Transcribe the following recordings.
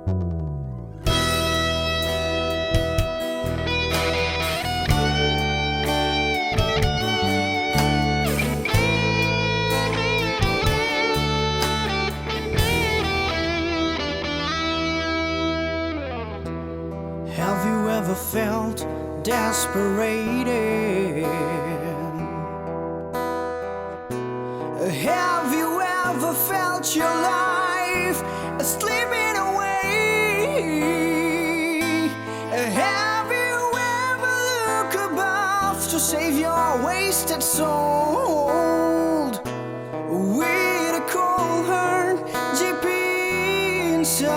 Have you ever felt desperated? Have you ever felt your life slipping away? Have you ever looked above to save your wasted soul? With a cold heart deep inside.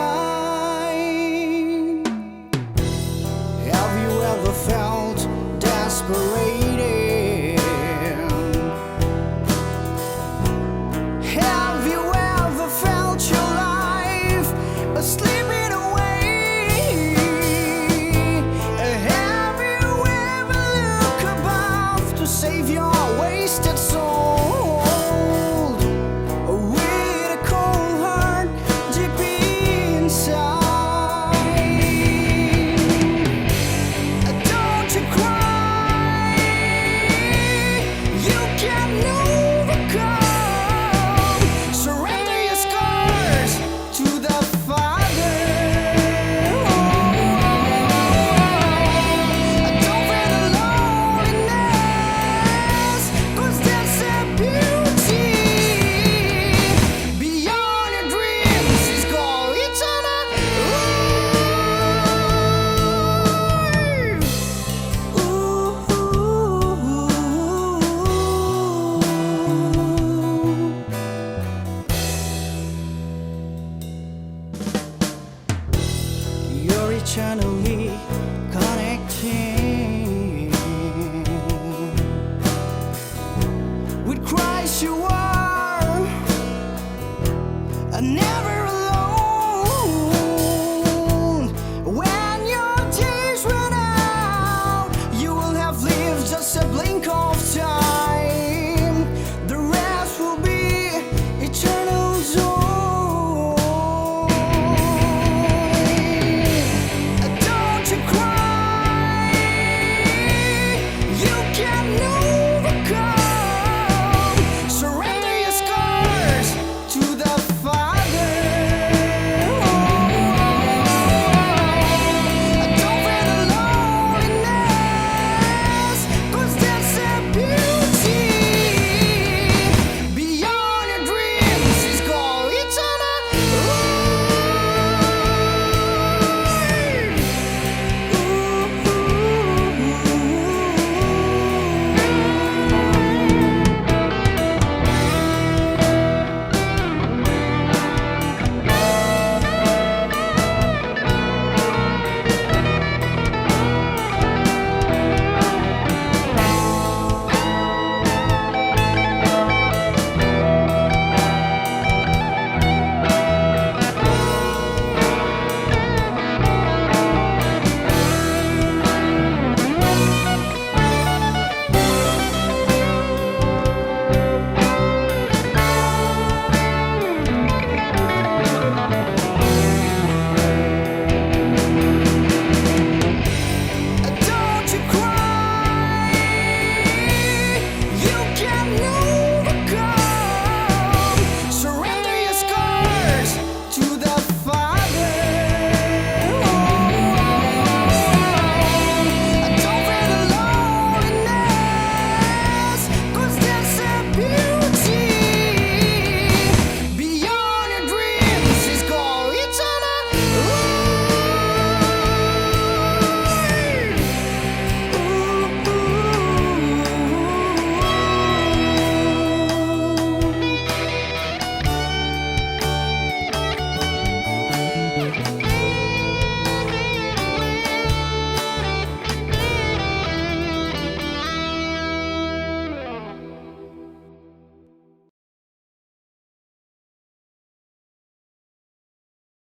Have you ever felt desperated? Have you ever felt your life slipping away? Have you ever looked above to save your wasted soul? With a cold heart deep inside. Eternally